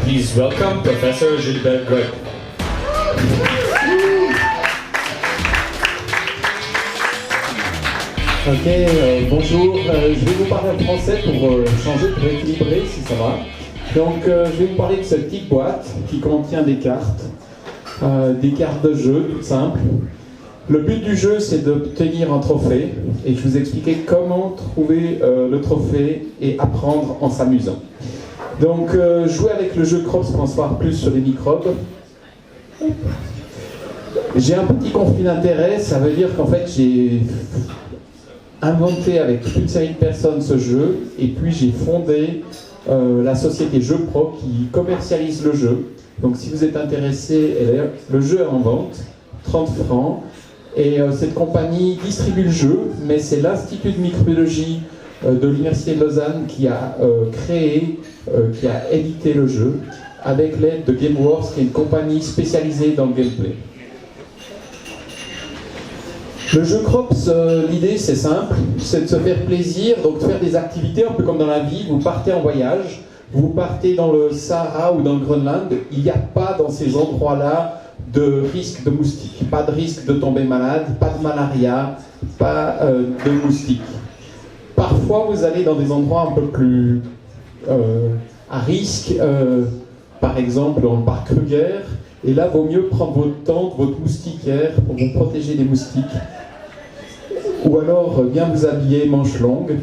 please welcome Professor Gilbert Greg. Ok, bonjour. Je vais vous parler en français pour changer, pour équilibrer, si ça va. Donc, je vais vous parler de cette petite boîte qui contient des cartes de jeu, toutes simples. Le but du jeu, c'est d'obtenir un trophée, et je vais vous expliquer comment trouver le trophée et apprendre en s'amusant. Donc, jouer avec le jeu Crops pour en savoir plus sur les microbes. J'ai un petit conflit d'intérêt, ça veut dire qu'en fait, j'ai inventé avec toute une série de personnes ce jeu, et puis j'ai fondé la société Jeux Pro qui commercialise le jeu. Donc si vous êtes intéressé, le jeu est en vente, 30 francs, et cette compagnie distribue le jeu, mais c'est l'Institut de microbiologie de l'Université de Lausanne qui a qui a édité le jeu, avec l'aide de GameWorks, qui est une compagnie spécialisée dans le gameplay. Le jeu Crops, l'idée c'est simple, c'est de se faire plaisir, donc de faire des activités un peu comme dans la vie. Vous partez en voyage, vous partez dans le Sahara ou dans le Groenland, il n'y a pas dans ces endroits-là de risque de moustiques, pas de risque de tomber malade, pas de malaria, pas de moustiques. Parfois vous allez dans des endroits un peu plus à risque, par exemple dans le parc Kruger, et là vaut mieux prendre votre tente, votre moustiquaire pour vous protéger des moustiques. Ou alors bien vous habiller manches longues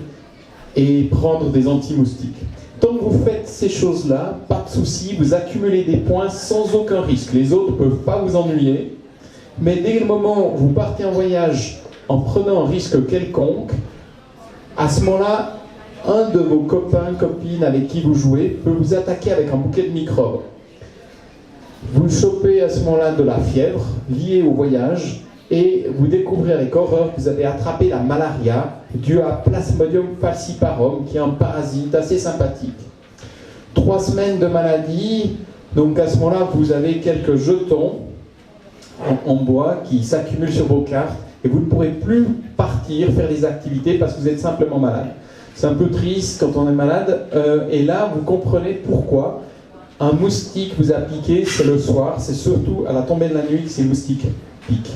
et prendre des anti-moustiques. Tant que vous faites ces choses-là, pas de souci, vous accumulez des points sans aucun risque. Les autres ne peuvent pas vous ennuyer, mais dès le moment où vous partez en voyage en prenant un risque quelconque, à ce moment-là, un de vos copains, copines avec qui vous jouez peut vous attaquer avec un bouquet de microbes. Vous chopez à ce moment-là de la fièvre liée au voyage et vous découvrez avec horreur que vous avez attrapé la malaria due à Plasmodium falciparum, qui est un parasite assez sympathique. 3 semaines de maladie, donc à ce moment-là vous avez quelques jetons en bois qui s'accumulent sur vos cartes et vous ne pourrez plus partir, faire des activités parce que vous êtes simplement malade. C'est un peu triste quand on est malade, et là vous comprenez pourquoi. Un moustique vous a piqué, c'est le soir, c'est surtout à la tombée de la nuit que ces moustiques piquent.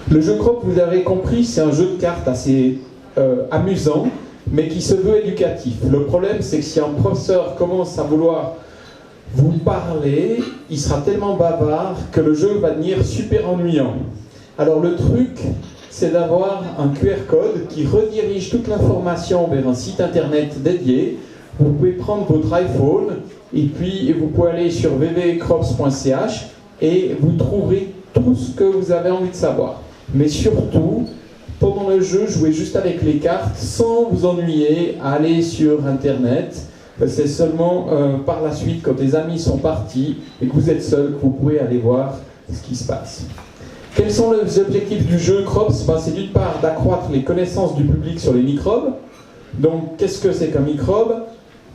Le jeu Crops, vous avez compris, c'est un jeu de cartes assez amusant, mais qui se veut éducatif. Le problème, c'est que si un professeur commence à vouloir vous parler, il sera tellement bavard que le jeu va devenir super ennuyant. Alors le truc, c'est d'avoir un QR code qui redirige toute l'information vers un site internet dédié. Vous pouvez prendre votre iPhone et puis vous pouvez aller sur www.crops.ch et vous trouverez tout ce que vous avez envie de savoir. Mais surtout, pendant le jeu, jouez juste avec les cartes sans vous ennuyer à aller sur internet. C'est seulement par la suite, quand les amis sont partis et que vous êtes seul, que vous pourrez aller voir ce qui se passe. Quels sont les objectifs du jeu Crops? C'est d'une part d'accroître les connaissances du public sur les microbes. Donc, qu'est-ce que c'est qu'un microbe?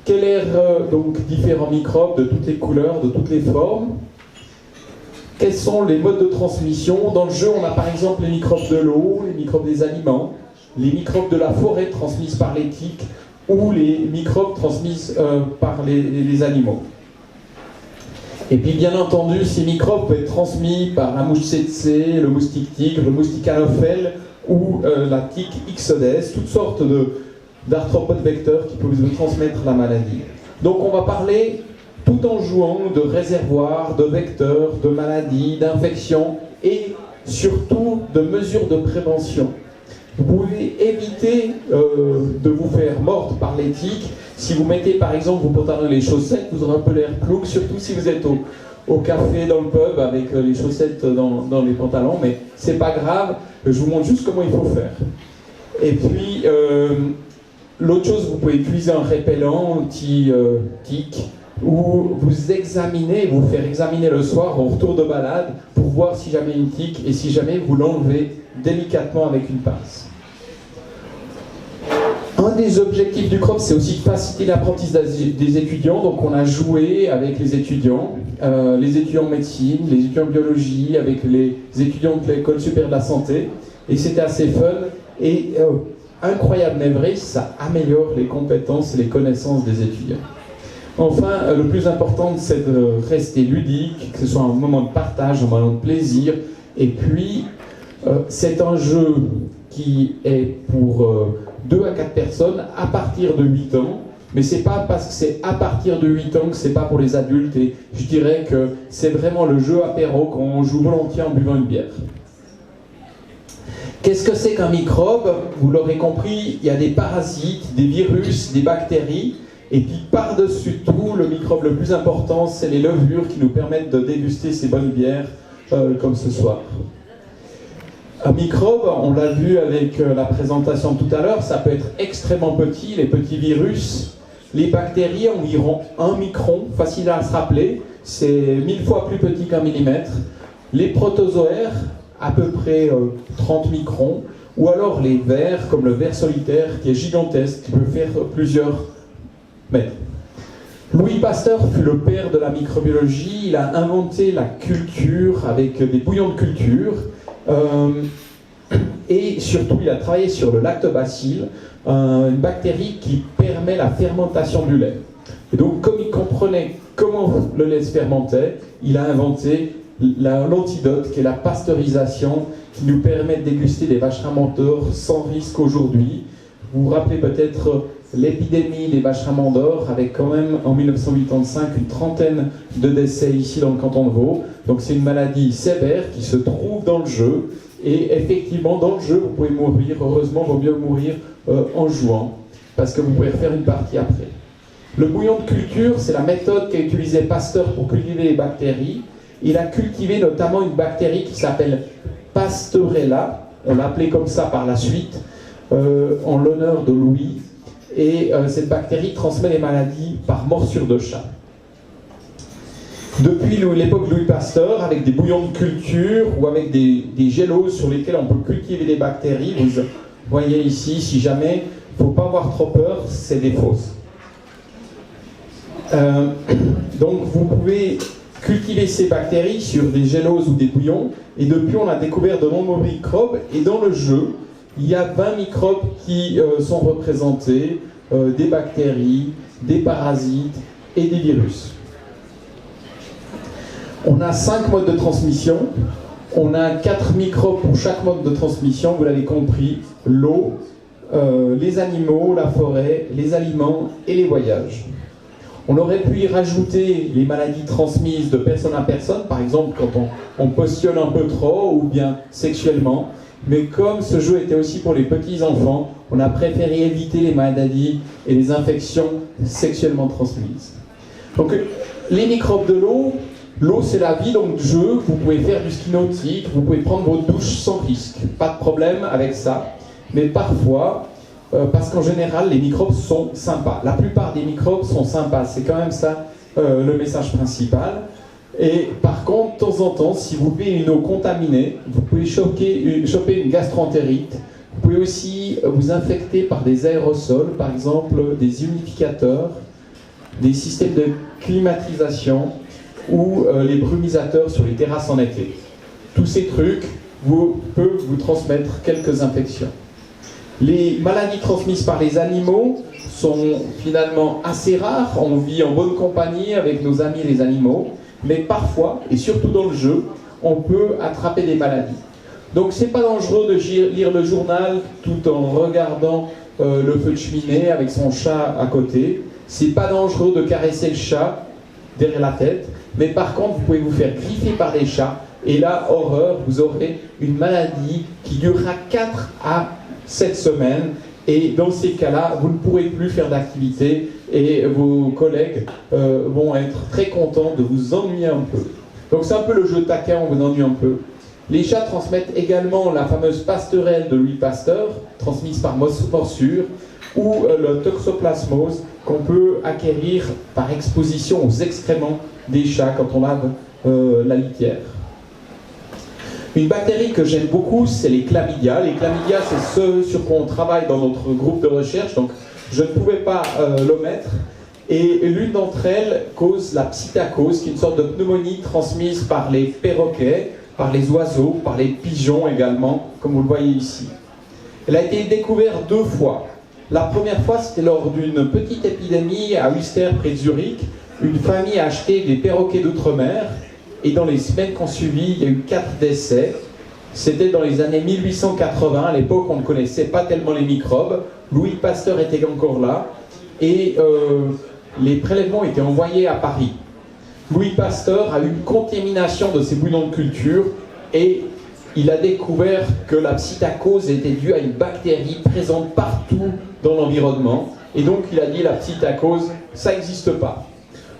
Quels sont donc différents microbes de toutes les couleurs, de toutes les formes? Quels sont les modes de transmission? Dans le jeu, on a par exemple les microbes de l'eau, les microbes des aliments, les microbes de la forêt transmises par les tiques ou les microbes transmis par les animaux. Et puis bien entendu, ces microbes peuvent être transmis par la mouche tsetse, le moustique tigre, le moustique anophèle ou la tique Ixodes, toutes sortes d'arthropodes vecteurs qui peuvent vous transmettre la maladie. Donc on va parler, tout en jouant, de réservoirs, de vecteurs, de maladies, d'infections et surtout de mesures de prévention. Vous pouvez éviter de vous faire mordre par les tiques. Si vous mettez par exemple vos pantalons et les chaussettes, vous aurez un peu l'air plouc, surtout si vous êtes au café, dans le pub, avec les chaussettes dans les pantalons, mais c'est pas grave, je vous montre juste comment il faut faire. Et puis, l'autre chose, vous pouvez utiliser un répellent anti-tique, ou vous examiner, vous faire examiner le soir en retour de balade pour voir si jamais une tique et si jamais vous l'enlevez délicatement avec une pince. Un des objectifs du Crops, c'est aussi de faciliter l'apprentissage des étudiants. Donc on a joué avec les étudiants en médecine, les étudiants en biologie, avec les étudiants de l'école supérieure de la santé, et c'était assez fun et incroyable mais vrai, ça améliore les compétences et les connaissances des étudiants. Enfin, le plus important, c'est de rester ludique, que ce soit un moment de partage, un moment de plaisir. Et puis, c'est un jeu qui est pour 2 à 4 personnes à partir de 8 ans. Mais c'est pas parce que c'est à partir de 8 ans que c'est pas pour les adultes. Et je dirais que c'est vraiment le jeu apéro qu'on joue volontiers en buvant une bière. Qu'est-ce que c'est qu'un microbe? Vous l'aurez compris, il y a des parasites, des virus, des bactéries. Et puis par-dessus tout, le microbe le plus important, c'est les levures qui nous permettent de déguster ces bonnes bières comme ce soir. Un microbe, on l'a vu avec la présentation tout à l'heure, ça peut être extrêmement petit, les petits virus. Les bactéries, environ 1 micron, facile à se rappeler, c'est 1000 fois plus petit qu'un millimètre. Les protozoaires, à peu près 30 microns, ou alors les vers, comme le ver solitaire, qui est gigantesque, qui peut faire plusieurs mètres. Louis Pasteur fut le père de la microbiologie, il a inventé la culture avec des bouillons de culture, et surtout il a travaillé sur le lactobacille, une bactérie qui permet la fermentation du lait. Et donc comme il comprenait comment le lait se fermentait, il a inventé l'antidote qui est la pasteurisation, qui nous permet de déguster des vacherins d'or sans risque aujourd'hui. Vous vous rappelez peut-être l'épidémie des vacherins d'or, avec quand même en 1985 une trentaine de décès ici dans le canton de Vaud. Donc c'est une maladie sévère qui se trouve dans le jeu. Et effectivement, dans le jeu, vous pouvez mourir. Heureusement, il vaut mieux mourir en jouant, parce que vous pouvez refaire une partie après. Le bouillon de culture, c'est la méthode qu'a utilisée Pasteur pour cultiver les bactéries. Il a cultivé notamment une bactérie qui s'appelle Pasteurella. On l'a appelée comme ça par la suite, en l'honneur de Louis. Et cette bactérie transmet les maladies par morsure de chat. Depuis l'époque de Louis Pasteur, avec des bouillons de culture ou avec des géloses sur lesquelles on peut cultiver des bactéries, vous voyez ici, si jamais, il ne faut pas avoir trop peur, c'est des fausses. Donc vous pouvez cultiver ces bactéries sur des géloses ou des bouillons, et depuis on a découvert de nombreux microbes, et dans le jeu, il y a 20 microbes qui sont représentés, des bactéries, des parasites et des virus. On a 5 modes de transmission, on a 4 microbes pour chaque mode de transmission, vous l'avez compris, l'eau, les animaux, la forêt, les aliments et les voyages. On aurait pu y rajouter les maladies transmises de personne à personne, par exemple quand on postule un peu trop ou bien sexuellement. Mais comme ce jeu était aussi pour les petits enfants, on a préféré éviter les maladies et les infections sexuellement transmises. Donc les microbes de l'eau, l'eau c'est la vie, donc jeu, vous pouvez faire du ski nautique, vous pouvez prendre vos douches sans risque, pas de problème avec ça. Mais parfois, parce qu'en général les microbes sont sympas, la plupart des microbes sont sympas, c'est quand même ça le message principal. Et par contre, de temps en temps, si vous buvez une eau contaminée, vous pouvez choper une gastroentérite. Vous pouvez aussi vous infecter par des aérosols, par exemple des humidificateurs, des systèmes de climatisation ou les brumisateurs sur les terrasses en été. Tous ces trucs peuvent vous transmettre quelques infections. Les maladies transmises par les animaux sont finalement assez rares. On vit en bonne compagnie avec nos amis les animaux. Mais parfois, et surtout dans le jeu, on peut attraper des maladies. Donc c'est pas dangereux de lire le journal tout en regardant le feu de cheminée avec son chat à côté. C'est pas dangereux de caresser le chat derrière la tête. Mais par contre, vous pouvez vous faire griffer par des chats. Et là, horreur, vous aurez une maladie qui durera 4 à 7 semaines. Et dans ces cas-là, vous ne pourrez plus faire d'activité et vos collègues vont être très contents de vous ennuyer un peu. Donc c'est un peu le jeu de taquin, on vous ennuie un peu. Les chats transmettent également la fameuse pasteurelle de Louis Pasteur, transmise par morsure, ou le toxoplasmose qu'on peut acquérir par exposition aux excréments des chats quand on lave la litière. Une bactérie que j'aime beaucoup, c'est les chlamydia. Les chlamydia, c'est ce sur quoi on travaille dans notre groupe de recherche, donc je ne pouvais pas l'omettre. Et l'une d'entre elles cause la psittacose, qui est une sorte de pneumonie transmise par les perroquets, par les oiseaux, par les pigeons également, comme vous le voyez ici. Elle a été découverte 2 fois. La première fois, c'était lors d'une petite épidémie à Uster, près de Zurich. Une famille a acheté des perroquets d'outre-mer et dans les semaines qui ont suivi, il y a eu 4 décès. C'était dans les années 1880. À l'époque, on ne connaissait pas tellement les microbes. Louis Pasteur était encore là et les prélèvements étaient envoyés à Paris. Louis Pasteur a eu une contamination de ses bouillons de culture et il a découvert que la psittacose était due à une bactérie présente partout dans l'environnement. Et donc il a dit la psittacose, ça n'existe pas.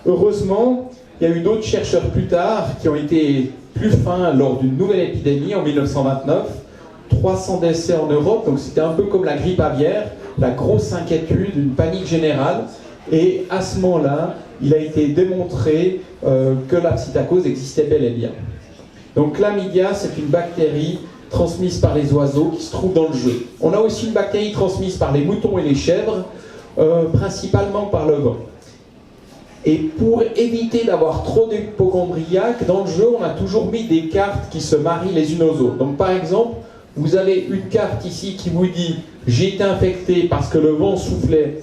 Heureusement, il y a eu d'autres chercheurs plus tard qui ont été plus fins lors d'une nouvelle épidémie en 1929. 300 décès en Europe, donc c'était un peu comme la grippe aviaire, la grosse inquiétude, une panique générale. Et à ce moment-là, il a été démontré que la psittacose existait bel et bien. Donc chlamydia, c'est une bactérie transmise par les oiseaux qui se trouve dans le jeu. On a aussi une bactérie transmise par les moutons et les chèvres, principalement par le vent. Et pour éviter d'avoir trop d'hypochondriaques, dans le jeu, on a toujours mis des cartes qui se marient les unes aux autres. Donc par exemple, vous avez une carte ici qui vous dit « J'ai été infecté parce que le vent soufflait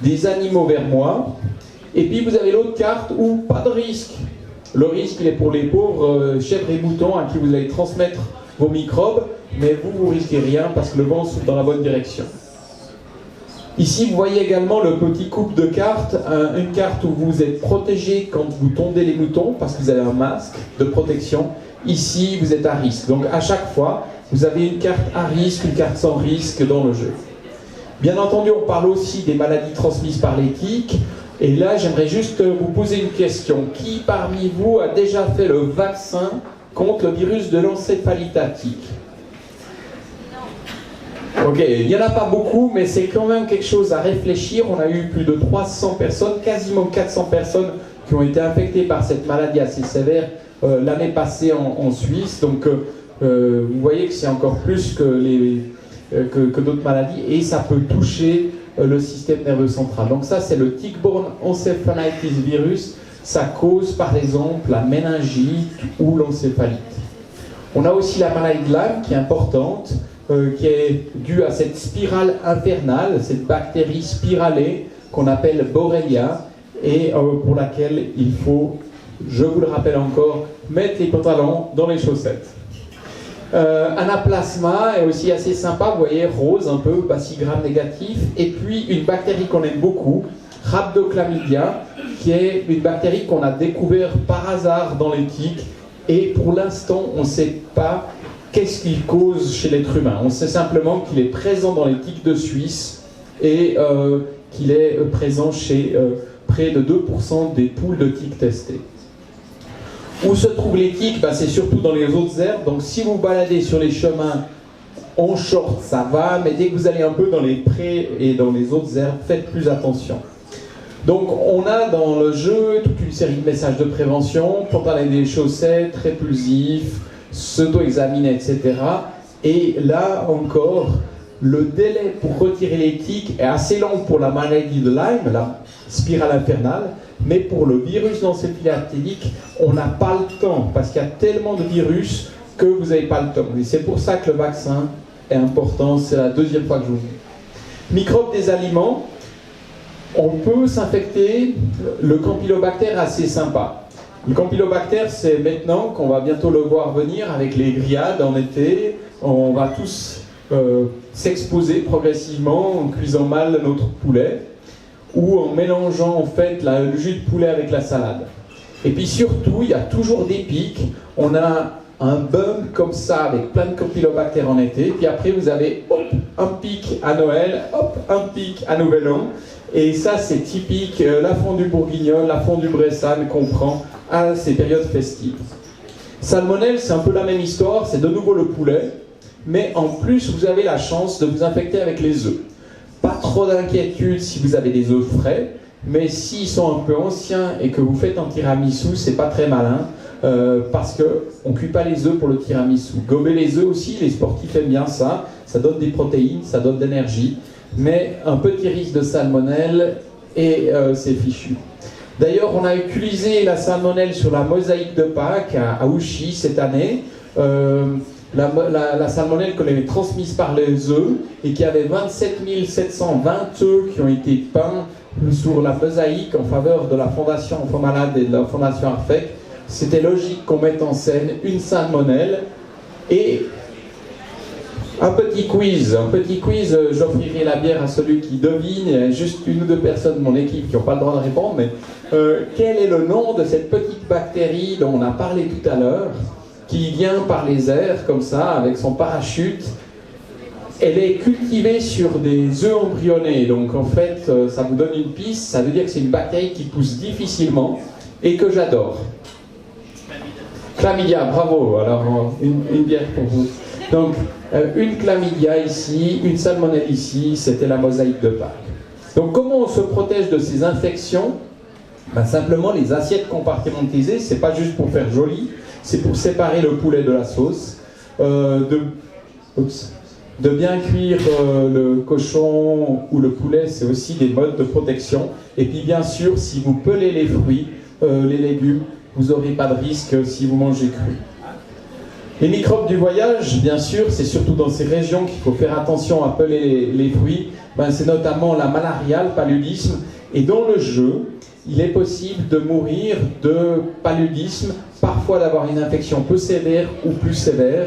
des animaux vers moi ». Et puis vous avez l'autre carte où pas de risque. Le risque, il est pour les pauvres chèvres et moutons à qui vous allez transmettre vos microbes, mais vous risquez rien parce que le vent souffle dans la bonne direction. Ici, vous voyez également le petit couple de cartes, une carte où vous êtes protégé quand vous tondez les moutons parce que vous avez un masque de protection. Ici, vous êtes à risque. Donc à chaque fois, vous avez une carte à risque, une carte sans risque dans le jeu. Bien entendu, on parle aussi des maladies transmises par les tiques. Et là, j'aimerais juste vous poser une question. Qui parmi vous a déjà fait le vaccin contre le virus de l'encéphalite à tique ? Ok, il n'y en a pas beaucoup, mais c'est quand même quelque chose à réfléchir. On a eu plus de 300 personnes, quasiment 400 personnes qui ont été infectées par cette maladie assez sévère l'année passée en Suisse. Donc, vous voyez que c'est encore plus que d'autres maladies et ça peut toucher le système nerveux central. Donc ça, c'est le tick-borne encephalitis virus. Ça cause, par exemple, la méningite ou l'encéphalite. On a aussi la maladie de Lyme qui est importante, qui est due à cette spirale infernale, cette bactérie spiralée qu'on appelle Borrelia et pour laquelle il faut, je vous le rappelle encore, mettre les pantalons dans les chaussettes. Anaplasma est aussi assez sympa, vous voyez, rose un peu, bacilli-gram négatif, et puis une bactérie qu'on aime beaucoup, Rhabdochlamydia, qui est une bactérie qu'on a découvert par hasard dans les tiques, et pour l'instant on ne sait pas qu'est-ce qu'il cause chez l'être humain. On sait simplement qu'il est présent dans les tiques de Suisse et qu'il est présent chez près de 2% des poules de tiques testées. Où se trouvent les tiques ? C'est surtout dans les autres herbes. Donc si vous baladez sur les chemins en short, ça va, mais dès que vous allez un peu dans les prés et dans les autres herbes, faites plus attention. Donc on a dans le jeu toute une série de messages de prévention, pantalon des chaussettes, répulsifs, s'auto-examiner, etc. Et là encore, le délai pour retirer les tiques est assez long pour la maladie de Lyme, la spirale infernale, mais pour le virus d'encéphalite, on n'a pas le temps, parce qu'il y a tellement de virus que vous n'avez pas le temps. Et c'est pour ça que le vaccin est important, c'est la deuxième fois que je vous dis. Microbes des aliments, on peut s'infecter, le campylobactère est assez sympa. Le campylobactère, c'est maintenant qu'on va bientôt le voir venir avec les grillades en été, on va tous s'exposer progressivement en cuisant mal notre poulet ou en mélangeant en fait le jus de poulet avec la salade. Et puis surtout, il y a toujours des pics. On a un bump comme ça avec plein de campylobactères en été, puis après vous avez hop, un pic à Noël, hop, un pic à Nouvel An. Et ça, c'est typique, la fondue bourguignonne, la fondue bressane qu'on prend à ces périodes festives. Salmonelle, c'est un peu la même histoire, c'est de nouveau le poulet, mais en plus, vous avez la chance de vous infecter avec les œufs. Pas trop d'inquiétude si vous avez des œufs frais, mais s'ils sont un peu anciens et que vous faites un tiramisu, c'est pas très malin, parce qu'on ne cuit pas les œufs pour le tiramisu. Gober les œufs aussi, les sportifs aiment bien ça, ça donne des protéines, ça donne de l'énergie, mais un petit risque de salmonelle et c'est fichu. D'ailleurs, on a utilisé la salmonelle sur la mosaïque de Pâques à Ouchy cette année. la salmonelle qu'on avait transmise par les œufs et qu'il y avait 27 720 œufs qui ont été peints sur la mosaïque en faveur de la Fondation Enfants Malades et de la Fondation Arfec. C'était logique qu'on mette en scène une salmonelle. Et un petit quiz, j'offrirai la bière à celui qui devine. Il y a juste une ou deux personnes de mon équipe qui n'ont pas le droit de répondre, mais quel est le nom de cette petite bactérie dont on a parlé tout à l'heure, qui vient par les airs comme ça, avec son parachute? Elle est cultivée sur des œufs embryonnés, donc en fait, ça vous donne une piste, ça veut dire que c'est une bactérie qui pousse difficilement et que j'adore. Chlamydia, bravo, alors une bière pour vous. Donc, une chlamydia ici, une salmonelle ici, c'était la mosaïque de Pâques. Donc, comment on se protège de ces infections? Ben, simplement, les assiettes compartimentalisées, c'est pas juste pour faire joli, c'est pour séparer le poulet de la sauce, de bien cuire le cochon ou le poulet, c'est aussi des modes de protection. Et puis, bien sûr, si vous pelez les fruits, les légumes, vous n'aurez pas de risque si vous mangez cru. Les microbes du voyage, bien sûr, c'est surtout dans ces régions qu'il faut faire attention à peler les fruits. Ben, c'est notamment la malaria, le paludisme. Et dans le jeu, il est possible de mourir de paludisme, parfois d'avoir une infection peu sévère ou plus sévère.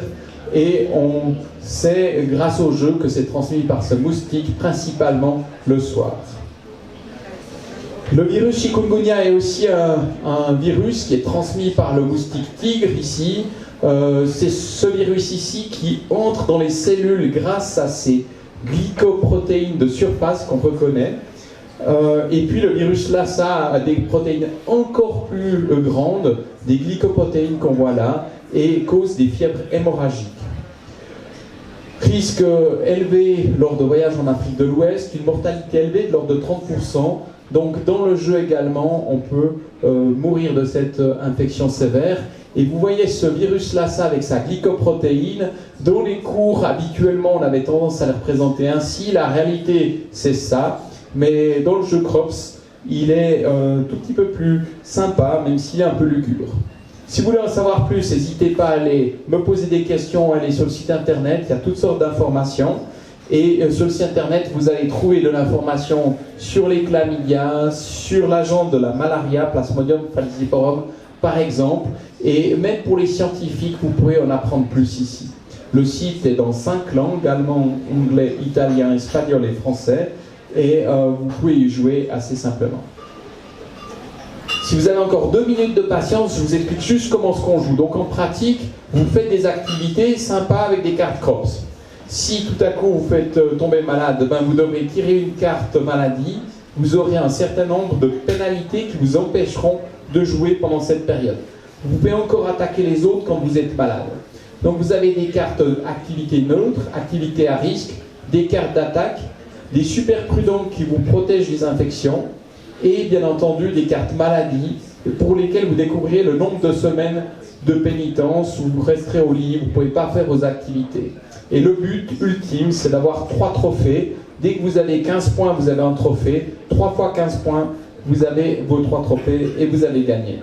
Et on sait, grâce au jeu, que c'est transmis par ce moustique, principalement le soir. Le virus chikungunya est aussi un virus qui est transmis par le moustique tigre ici. C'est ce virus ici qui entre dans les cellules grâce à ces glycoprotéines de surface qu'on reconnaît. Et puis le virus Lassa a des protéines encore plus grandes, des glycoprotéines qu'on voit là, et cause des fièvres hémorragiques. Risque élevé lors de voyages en Afrique de l'Ouest, une mortalité élevée de l'ordre de 30%. Donc dans le jeu également, on peut mourir de cette infection sévère. Et vous voyez ce virus Lassa avec sa glycoprotéine. Dans les cours, habituellement, on avait tendance à le représenter ainsi. La réalité, c'est ça. Mais dans le jeu Crops, il est tout petit peu plus sympa, même s'il est un peu lugubre. Si vous voulez en savoir plus, n'hésitez pas à aller me poser des questions, à aller sur le site internet. Il y a toutes sortes d'informations. Et sur le site internet, vous allez trouver de l'information sur les chlamydia, sur l'agent de la malaria, Plasmodium falciparum, par exemple. Et même pour les scientifiques, vous pourrez en apprendre plus ici. Le site est dans 5 langues, allemand, anglais, italien, espagnol et français. Et vous pouvez y jouer assez simplement. Si vous avez encore 2 minutes de patience, je vous explique juste comment ce qu'on joue. Donc en pratique, vous faites des activités sympas avec des cartes Crops. Si tout à coup vous faites tomber malade, ben vous devrez tirer une carte maladie. Vous aurez un certain nombre de pénalités qui vous empêcheront de jouer pendant cette période. Vous pouvez encore attaquer les autres quand vous êtes malade. Donc vous avez des cartes activités neutres, activités à risque, des cartes d'attaque, des super prudents qui vous protègent des infections et bien entendu des cartes maladie pour lesquelles vous découvrirez le nombre de semaines de pénitence où vous resterez au lit, vous ne pouvez pas faire vos activités. Et le but ultime, c'est d'avoir 3 trophées. Dès que vous avez 15 points, vous avez un trophée. 3 fois 15 points, vous avez vos 3 trophées et vous avez gagné.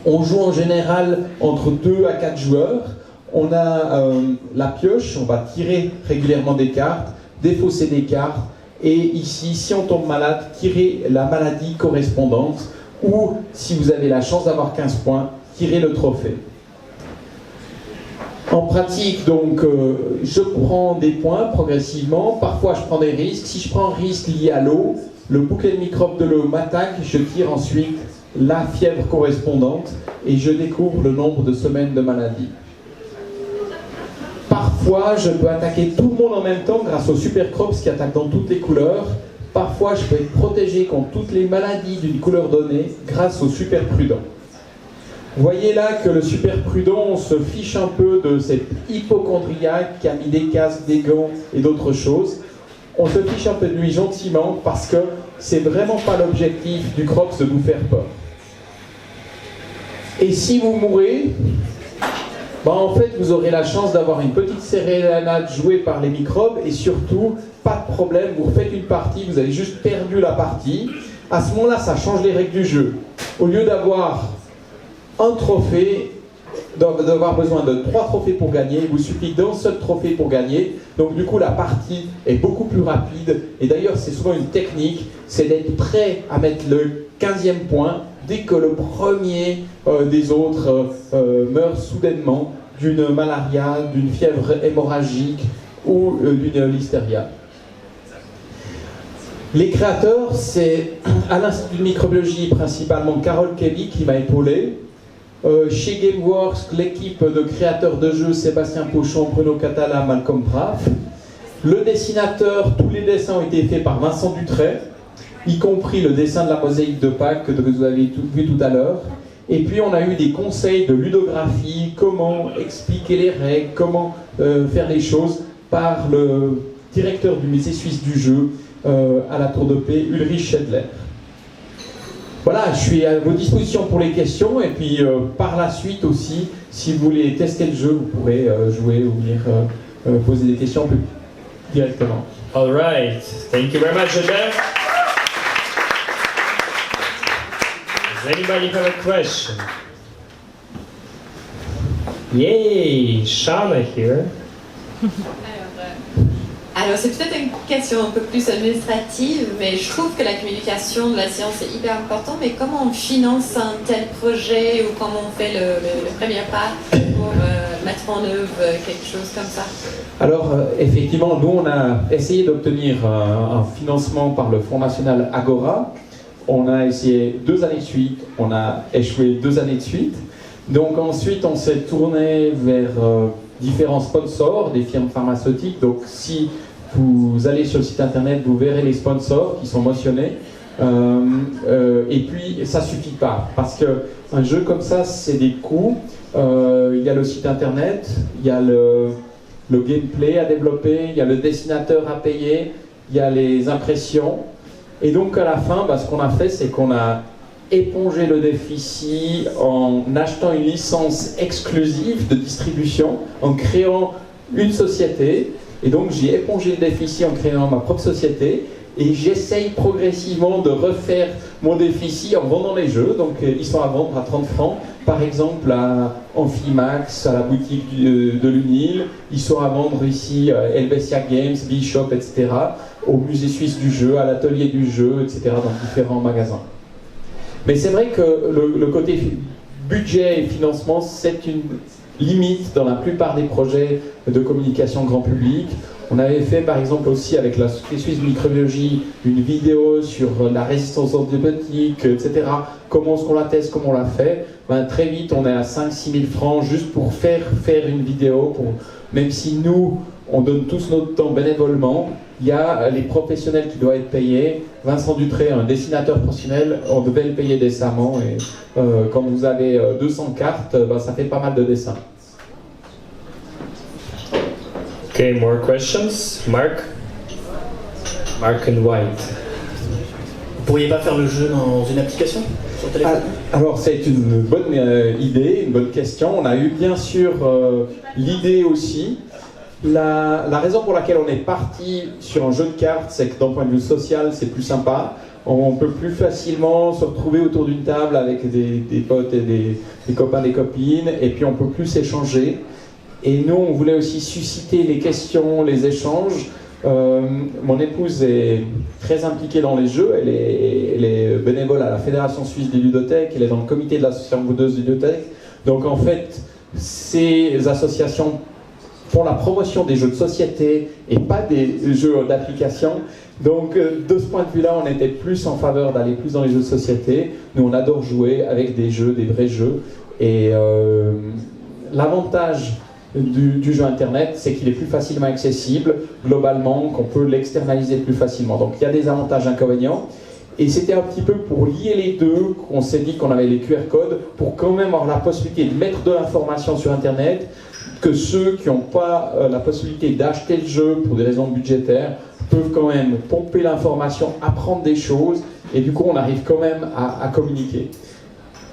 On joue en général entre 2 à 4 joueurs. On a la pioche, on va tirer régulièrement des cartes, défausser des cartes. Et ici, si on tombe malade, tirez la maladie correspondante. Ou, si vous avez la chance d'avoir 15 points, tirez le trophée. En pratique, donc, je prends des points progressivement. Parfois, je prends des risques. Si je prends un risque lié à l'eau, le bouclier de microbes de l'eau m'attaque. Je tire ensuite la fièvre correspondante et je découvre le nombre de semaines de maladie. Parfois, je peux attaquer tout le monde en même temps grâce aux Super Crops qui attaquent dans toutes les couleurs. Parfois, je peux être protégé contre toutes les maladies d'une couleur donnée grâce aux Super Prudents. Vous voyez là que le super prudent, on se fiche un peu de cet hypochondriaque qui a mis des casques, des gants et d'autres choses. On se fiche un peu de lui gentiment parce que c'est vraiment pas l'objectif du Crops de vous faire peur. Et si vous mourrez, ben en fait vous aurez la chance d'avoir une petite sérénade jouée par les microbes et surtout, pas de problème, vous refaites une partie, vous avez juste perdu la partie. À ce moment-là, ça change les règles du jeu. Au lieu d'avoir un trophée, d'avoir besoin de 3 trophées pour gagner, il vous suffit d'un seul trophée pour gagner. Donc du coup la partie est beaucoup plus rapide et d'ailleurs c'est souvent une technique, c'est d'être prêt à mettre le 15e point dès que le premier des autres meurt soudainement d'une malaria, d'une fièvre hémorragique ou d'une listeria. Les créateurs, c'est à l'Institut de microbiologie principalement Carole Kelly qui m'a épaulé. Chez Gameworks, l'équipe de créateurs de jeux Sébastien Pochon, Bruno Catala, Malcolm Braff. Le dessinateur, tous les dessins ont été faits par Vincent Dutray, y compris le dessin de la mosaïque de Pâques que vous avez vu tout à l'heure. Et puis on a eu des conseils de ludographie, comment expliquer les règles, comment faire les choses par le directeur du musée suisse du jeu à la Tour de Paix, Ulrich Schedler. Voilà, je suis à vos dispositions pour les questions et puis par la suite aussi, si vous voulez tester le jeu, vous pourrez jouer ou venir poser des questions plus directement. All right. Thank you very much, Gilbert. Does anybody have a question? Yay, Shana here. Alors c'est peut-être une question un peu plus administrative, mais je trouve que la communication de la science est hyper importante, mais comment on finance un tel projet ou comment on fait le premier pas pour mettre en œuvre quelque chose comme ça? Alors effectivement, nous on a essayé d'obtenir un financement par le Fonds national Agora. On a essayé 2 années de suite, on a échoué 2 années de suite. Donc ensuite on s'est tourné vers différents sponsors, des firmes pharmaceutiques. Donc si vous allez sur le site internet, vous verrez les sponsors qui sont mentionnés. Et puis ça suffit pas, parce qu'un jeu comme ça, c'est des coûts. Il y a le site internet, il y a le gameplay à développer, il y a le dessinateur à payer, il y a les impressions. Et donc à la fin, ce qu'on a fait, c'est qu'on a épongé le déficit en achetant une licence exclusive de distribution, en créant une société. Et donc j'ai épongé le déficit en créant ma propre société. Et j'essaye progressivement de refaire mon déficit en vendant les jeux. Donc ils sont à vendre à 30 francs. Par exemple à Amphimax, à la boutique de l'UNIL. Ils sont à vendre ici à Helvetia Games, Bishop, etc. Au musée suisse du jeu, à l'atelier du jeu, etc. dans différents magasins. Mais c'est vrai que le côté budget et financement, c'est une limite dans la plupart des projets de communication grand public. On avait fait par exemple aussi avec la Société suisse de microbiologie une vidéo sur la résistance antibiotique, etc. Comment est-ce qu'on la teste, comment on la fait. Très vite on est à 5-6 000 francs juste pour faire une vidéo, même si nous on donne tous notre temps bénévolement. Il y a les professionnels qui doivent être payés. Vincent Dutray, un dessinateur professionnel, on devait le payer décemment. Et quand vous avez 200 cartes, ça fait pas mal de dessins. Okay, more questions? Mark? Mark and White. Vous pourriez pas faire le jeu dans une application sur téléphone? Alors c'est une bonne idée, une bonne question. On a eu bien sûr l'idée aussi. La raison pour laquelle on est parti sur un jeu de cartes, c'est que d'un point de vue social, c'est plus sympa. On peut plus facilement se retrouver autour d'une table avec des potes et des copains, des copines, et puis on peut plus échanger. Et nous, on voulait aussi susciter les questions, les échanges. Mon épouse est très impliquée dans les jeux. Elle est bénévole à la Fédération suisse des ludothèques. Elle est dans le comité de l'association Vaudeuse Ludothèque. Donc en fait, ces associations font la promotion des jeux de société et pas des jeux d'application. Donc de ce point de vue-là, on était plus en faveur d'aller plus dans les jeux de société. Nous, on adore jouer avec des jeux, des vrais jeux. Et l'avantage du jeu internet, c'est qu'il est plus facilement accessible, globalement, qu'on peut l'externaliser plus facilement. Donc il y a des avantages, inconvénients. Et c'était un petit peu pour lier les deux qu'on s'est dit qu'on avait les QR codes pour quand même avoir la possibilité de mettre de l'information sur internet, que ceux qui n'ont pas la possibilité d'acheter le jeu pour des raisons budgétaires peuvent quand même pomper l'information, apprendre des choses, et du coup on arrive quand même à communiquer.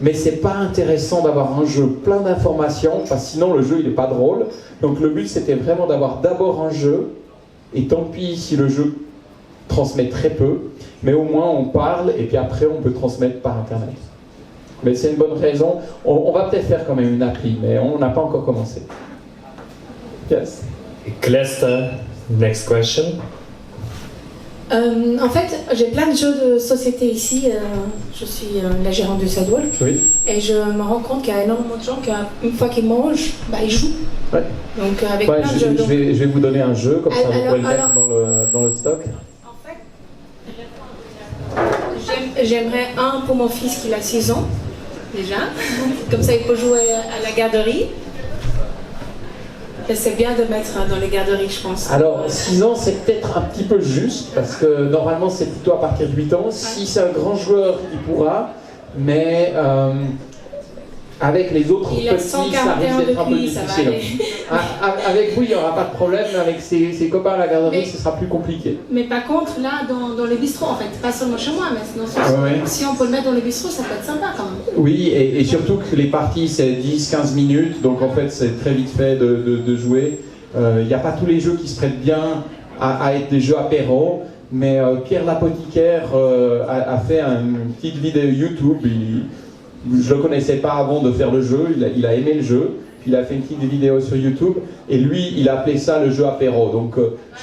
Mais c'est pas intéressant d'avoir un jeu plein d'informations, parce que sinon le jeu il est pas drôle. Donc le but c'était vraiment d'avoir d'abord un jeu, et tant pis si le jeu transmet très peu, mais au moins on parle, et puis après on peut transmettre par internet. Mais c'est une bonne raison. On va peut-être faire quand même une appli, mais on n'a pas encore commencé. Yes. Clesta, next question. En fait, j'ai plein de jeux de société ici. Je suis la gérante du Sidewalk. Oui. Et je me rends compte qu'il y a énormément de gens qui, une fois qu'ils mangent, ils jouent. Ouais. Donc avec Ouais, plein de je jeux. vais vous donner un jeu, comme ça vous Alors- pouvez le mettre dans le stock. En fait, j'aimerais un pour mon fils qui a 6 ans, déjà. Comme ça, il peut jouer à la garderie. Et c'est bien de mettre dans les garderies, je pense. Alors, 6 ans, c'est peut-être un petit peu juste, parce que normalement, c'est plutôt à partir de 8 ans. Si c'est un grand joueur, il pourra, mais avec les autres Il a petits, ça 141 risque d'être un peu depuis, ça va difficile. aller. Avec vous, il n'y aura pas de problème, mais avec ses copains à la garderie, Mais- ce sera plus compliqué. Mais par contre, là, dans les bistrots, en fait, pas seulement chez moi, mais dans Ouais. si on peut le mettre dans les bistrots, ça peut être sympa quand même. Oui, et surtout que les parties, c'est 10-15 minutes, donc en fait, c'est très vite fait de jouer. Il n'y a pas tous les jeux qui se prêtent bien à être des jeux apéro, mais Pierre l'apothicaire a fait une petite vidéo YouTube. Je ne le connaissais pas avant de faire le jeu, il a aimé le jeu, puis il a fait une petite vidéo sur YouTube, et lui, il a appelé ça le jeu apéro. Donc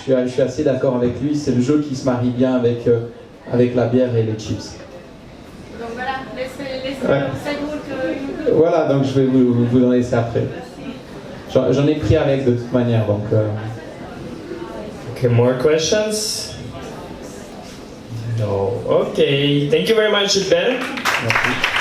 je suis assez d'accord avec lui, c'est le jeu qui se marie bien avec la bière et les chips. Donc voilà, laissez Ouais. le Sidewalk. Voilà, donc je vais vous donner ça après. J'en ai pris avec de toute manière, donc... Okay, more questions? No. Okay, thank you very much, Ben. merci.